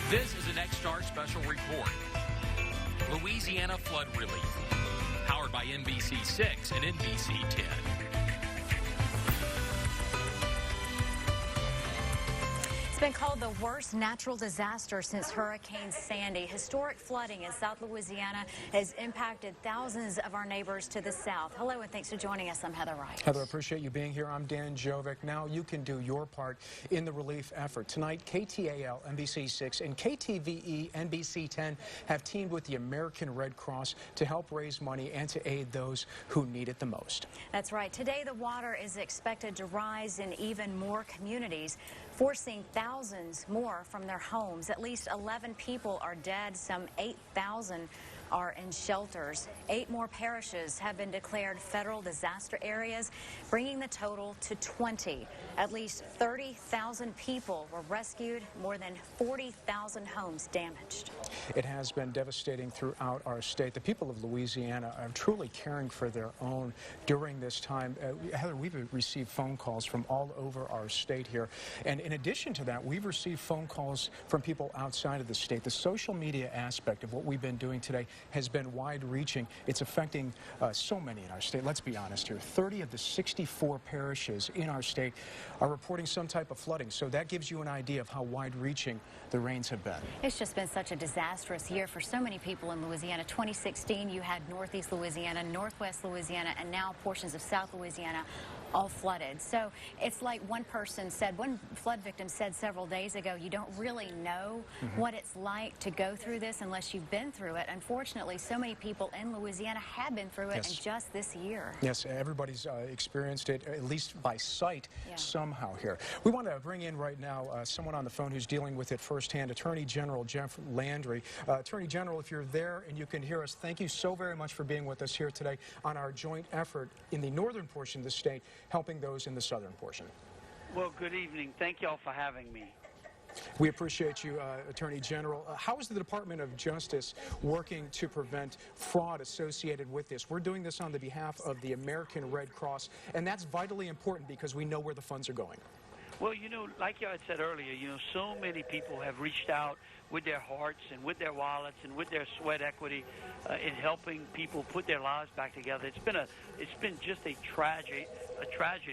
This is an X-Star special report. Louisiana flood relief, powered by NBC 6 and NBC 10. It's been called the worst natural disaster since Hurricane Sandy. Historic flooding in South Louisiana has impacted thousands of our neighbors to the south. Hello and thanks for joining us. I'm Heather Wright. Heather, I appreciate you being here. I'm Dan Jovic. Now you can do your part in the relief effort. Tonight, KTAL, NBC 6, and KTVE, NBC 10 have teamed with the American Red Cross to help raise money and to aid those who need it the most. That's right. Today, the water is expected to rise in even more communities, forcing thousands more from their homes. At least 11 people are dead. Some 8,000 are in shelters. 8 more parishes have been declared federal disaster areas, bringing the total to 20. At least 30,000 people were rescued, more than 40,000 homes damaged. It has been devastating throughout our state. The people of Louisiana are truly caring for their own during this time. Heather, we've received phone calls from all over our state here. And in addition to that, we've received phone calls from people outside of the state. The social media aspect of what we've been doing today has been wide-reaching. It's affecting so many in our state. Let's be honest here. 30 of the 64 parishes in our state are reporting some type of flooding. So that gives you an idea of how wide-reaching the rains have been. It's just been such a disastrous year for so many people in Louisiana. 2016, you had Northeast Louisiana, Northwest Louisiana, and now portions of South Louisiana all flooded. So it's like one person said, one flood victim said several days ago, you don't really know what it's like to go through this unless you've been through it. Unfortunately, so many people in Louisiana have been through it in just this year. Yes, everybody's experienced it, at least by sight, somehow here. We want to bring in right now someone on the phone who's dealing with it firsthand, Attorney General Jeff Landry. Attorney General, if you're there and you can hear us, thank you so very much for being with us here today on our joint effort in the northern portion of the state, helping those in the southern portion. Well, good evening. Thank you all for having me. We appreciate you, Attorney General. How is the Department of Justice working to prevent fraud associated with this? We're doing this on the behalf of the American Red Cross, and that's vitally important because we know where the funds are going. Well, you know, like I had said earlier, you know, so many people have reached out with their hearts and with their wallets and with their sweat equity in helping people put their lives back together. It's been just a tragedy,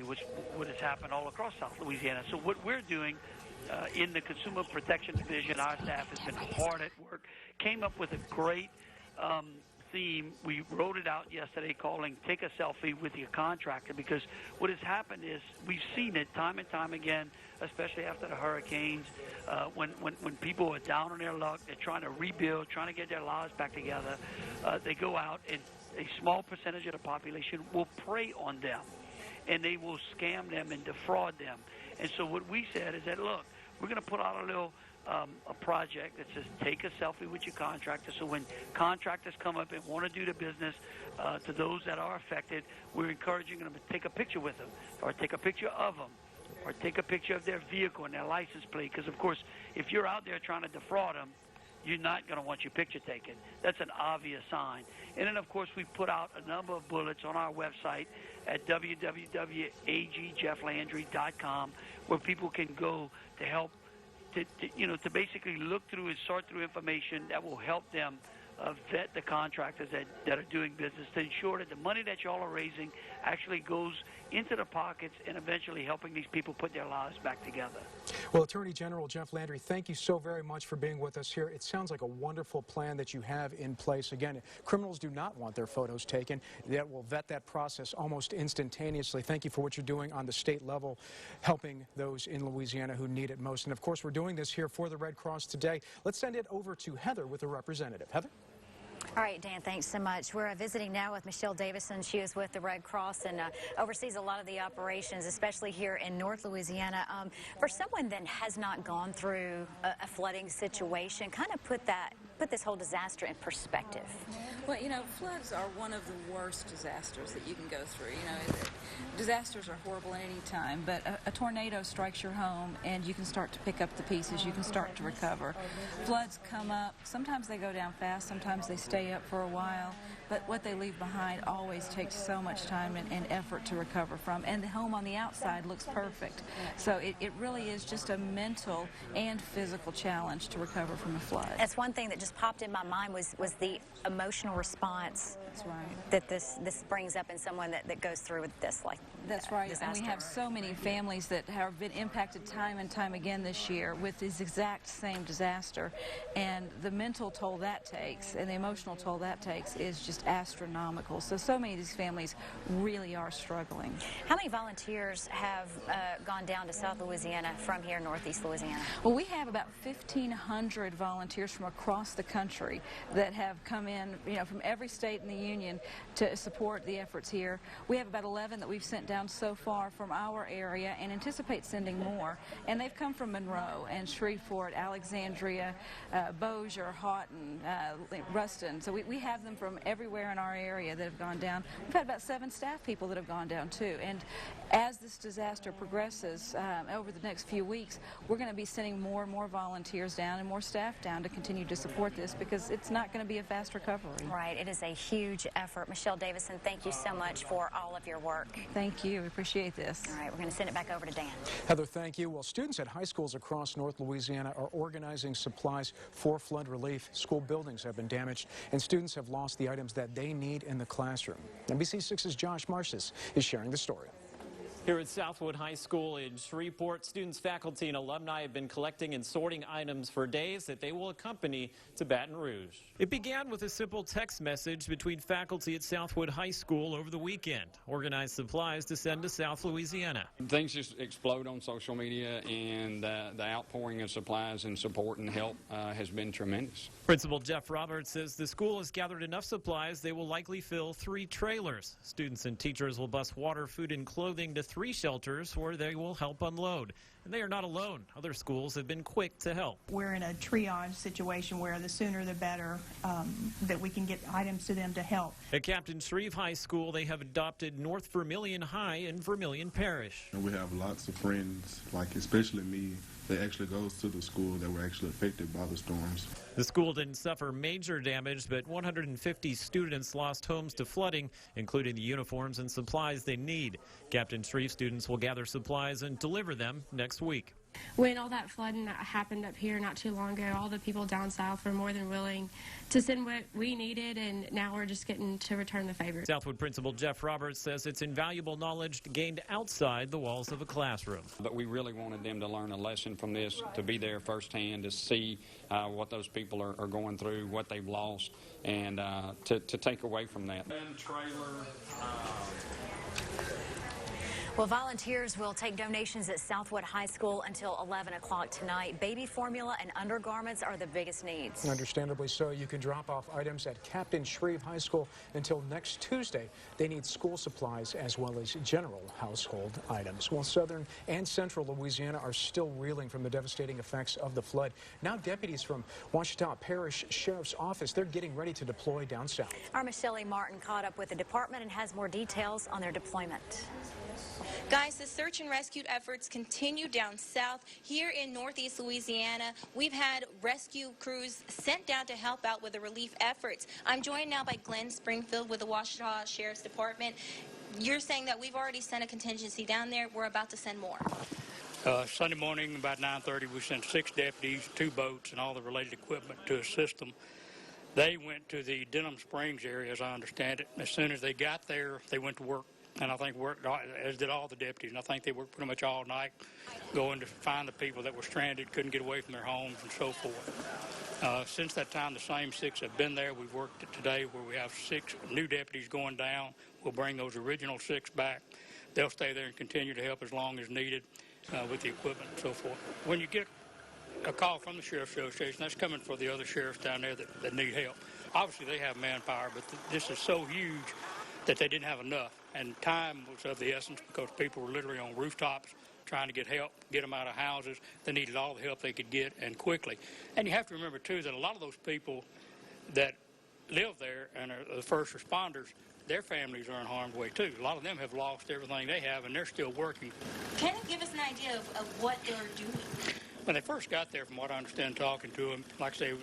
what has happened all across South Louisiana. So what we're doing in the Consumer Protection Division, our staff has been hard at work, came up with a great theme. We wrote it out yesterday calling Take a Selfie with Your Contractor, because what has happened is we've seen it time and time again, especially after the hurricanes, when people are down on their luck, they're trying to rebuild, trying to get their lives back together. They go out and a small percentage of the population will prey on them, and they will scam them and defraud them. And so what we said is that, look, we're going to put out a little a project that says take a selfie with your contractor. So when contractors come up and want to do the business to those that are affected, we're encouraging them to take a picture with them, or take a picture of them, or take a picture of their vehicle and their license plate. Because, of course, if you're out there trying to defraud them, you're not going to want your picture taken. That's an obvious sign. And then, of course, we put out a number of bullets on our website at www.agjefflandry.com, where people can go to help to basically look through and sort through information that will help them vet the contractors that are doing business, to ensure that the money that y'all are raising actually goes into the pockets and eventually helping these people put their lives back together. Well, Attorney General Jeff Landry, thank you so very much for being with us here. It sounds like a wonderful plan that you have in place. Again, criminals do not want their photos taken. That will vet that process almost instantaneously. Thank you for what you're doing on the state level, helping those in Louisiana who need it most. And, of course, we're doing this here for the Red Cross today. Let's send it over to Heather with a representative. Heather? All right, Dan, thanks so much. We're visiting now with Michelle Davison. She is with the Red Cross and oversees a lot of the operations, especially here in North Louisiana. For someone that has not gone through a flooding situation, kind of put that put this whole disaster in perspective. Well, floods are one of the worst disasters that you can go through. Disasters are horrible at any time, but a tornado strikes your home and you can start to pick up the pieces. You can start to recover. Floods come up. Sometimes they go down fast. Sometimes they stay up for a while. But what they leave behind always takes so much time and effort to recover from. And the home on the outside looks perfect. So it really is just a mental and physical challenge to recover from a flood. That's one thing that just popped in my mind was the emotional response. That's right. That this brings up in someone that goes through with this, like, that's right. disaster. And we have so many families that have been impacted time and time again this year with this exact same disaster. And the mental toll that takes and the emotional toll that takes is just astronomical. So many of these families really are struggling. How many volunteers have gone down to South Louisiana from here, Northeast Louisiana? Well, we have about 1,500 volunteers from across the country that have come in, from every state in the union to support the efforts here. We have about 11 that we've sent down so far from our area and anticipate sending more. And they've come from Monroe and Shreveport, Alexandria, Bossier, Houghton, Ruston. So we have them from everywhere in our area that have gone down. We've had about 7 staff people that have gone down too. And as this disaster progresses over the next few weeks, we're going to be sending more and more volunteers down and more staff down to continue to support this because it's not going to be a fast recovery. Right. It is a huge effort. Michelle Davison, thank you so much for all of your work. Thank you. We appreciate this. All right. We're going to send it back over to Dan. Heather, thank you. Well, students at high schools across North Louisiana are organizing supplies for flood relief. School buildings have been damaged, and students have lost the items that they need in the classroom. NBC6's Josh Marcis is sharing the story. Here at Southwood High School in Shreveport, students, faculty, and alumni have been collecting and sorting items for days that they will accompany to Baton Rouge. It began with a simple text message between faculty at Southwood High School over the weekend. Organized supplies to send to South Louisiana. Things just explode on social media, and the outpouring of supplies and support and help has been tremendous. Principal Jeff Roberts says the school has gathered enough supplies they will likely fill 3 trailers. Students and teachers will bus water, food, and clothing to 3 shelters where they will help unload. And they are not alone. Other schools have been quick to help. We're in a triage situation where the sooner the better that we can get items to them to help. At Captain Shreve High School, they have adopted North Vermilion High in Vermilion Parish. And we have lots of friends, like especially me, that actually goes to the school that were actually affected by the storms. The school didn't suffer major damage, but 150 students lost homes to flooding, including the uniforms and supplies they need. Captain Shreve students will gather supplies and deliver them next week. When all that flooding happened up here not too long ago, all the people down south were more than willing to send what we needed, and now we're just getting to return the favor. Southwood Principal Jeff Roberts says it's invaluable knowledge gained outside the walls of a classroom. But we really wanted them to learn a lesson from this, to be there firsthand, to see what those people are going through, what they've lost, and to take away from that. Well, volunteers will take donations at Southwood High School until 11 o'clock tonight. Baby formula and undergarments are the biggest needs. Understandably so. You can drop off items at Captain Shreve High School until next Tuesday. They need school supplies as well as general household items. Well, southern and central Louisiana are still reeling from the devastating effects of the flood. Now deputies from Ouachita Parish Sheriff's Office, they're getting ready to deploy down south. Our Michelle Martin caught up with the department and has more details on their deployment. Guys, the search and rescue efforts continue down south. Here in Northeast Louisiana, we've had rescue crews sent down to help out with the relief efforts. I'm joined now by Glenn Springfield with the Ouachita Sheriff's Department. You're saying that we've already sent a contingency down there. We're about to send more. Sunday morning, about 9:30, we sent 6 deputies, 2 boats, and all the related equipment to assist them. They went to the Denham Springs area, as I understand it. As soon as they got there, they went to work. And I think worked, as did all the deputies, and I think they worked pretty much all night going to find the people that were stranded, couldn't get away from their homes, and so forth. Since that time, the same 6 have been there. We've worked it today where we have 6 new deputies going down. We'll bring those original 6 back. They'll stay there and continue to help as long as needed with the equipment and so forth. When you get a call from the Sheriff's Association, that's coming for the other sheriffs down there that need help. Obviously, they have manpower, but this is so huge that they didn't have enough, and time was of the essence because people were literally on rooftops trying to get help, get them out of houses. They needed all the help they could get and quickly. And you have to remember, too, that a lot of those people that live there and are the first responders, their families are in harm's way, too. A lot of them have lost everything they have, and they're still working. Can you give us an idea of what they're doing? When they first got there, from what I understand talking to them, like I say, you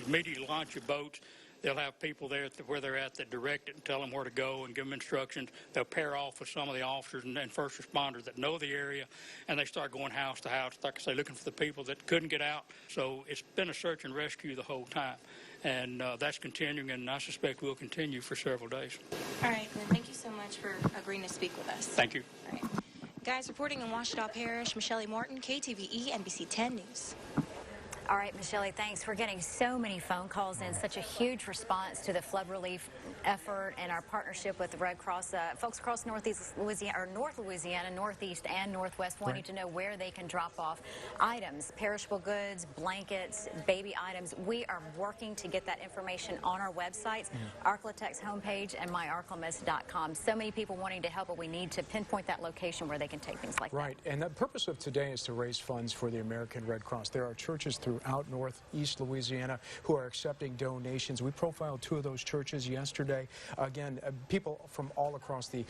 immediately launch your boats. They'll have people there where they're at that direct it and tell them where to go and give them instructions. They'll pair off with some of the officers and first responders that know the area, and they start going house to house, like I say, looking for the people that couldn't get out. So it's been a search and rescue the whole time, and that's continuing, and I suspect will continue for several days. All right, Glenn, thank you so much for agreeing to speak with us. Thank you. All right. Guys, reporting in Ouachita Parish, Michelle Martin, KTVE, NBC 10 News. All right, Michelle, thanks. We're getting so many phone calls and such a huge response to the flood relief effort and our partnership with the Red Cross. Folks across Northeast Louisiana, or North Louisiana, Northeast and Northwest, wanting to know where they can drop off items, perishable goods, blankets, baby items. We are working to get that information on our websites, Arklatek's homepage and myarklamis.com. So many people wanting to help, but we need to pinpoint that location where they can take things like that. Right, and the purpose of today is to raise funds for the American Red Cross. There are churches throughout Northeast Louisiana who are accepting donations. We profiled 2 of those churches yesterday. Again, people from all across the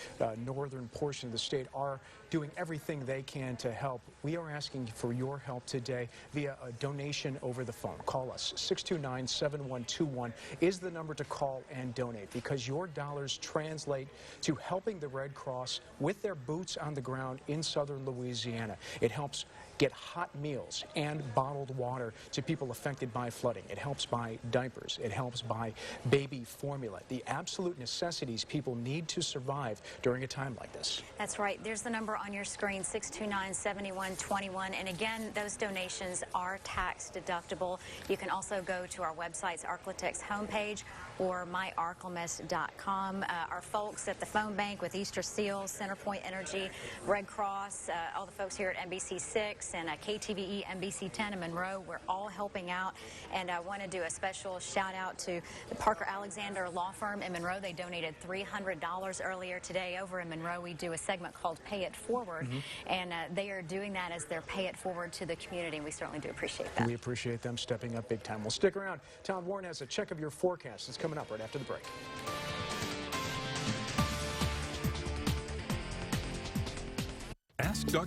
northern portion of the state are doing everything they can to help. We are asking for your help today via a donation over the phone. Call us. 629-7121 is the number to call and donate, because your dollars translate to helping the Red Cross with their boots on the ground in southern Louisiana. It helps get hot meals and bottled water to people affected by flooding. It helps buy diapers. It helps buy baby formula, the absolute necessities people need to survive during a time like this. That's right. There's the number on your screen, 629-7121. And again, those donations are tax deductible. You can also go to our website's Arklatek's homepage or myarklamis.com. Our folks at the phone bank with Easter Seals, Centerpoint Energy, Red Cross, all the folks here at NBC6 and KTVE, NBC 10 in Monroe, we're all helping out. And I want to do a special shout out to the Parker Alexander Law Firm in Monroe. They donated $300 earlier today. Over in Monroe, we do a segment called Pay It Forward, and they are doing that as their Pay It Forward to the community. We certainly do appreciate that. We appreciate them stepping up big time. Well, stick around. Tom Warren has a check of your forecast. It's coming up right after the break. Ask Dr.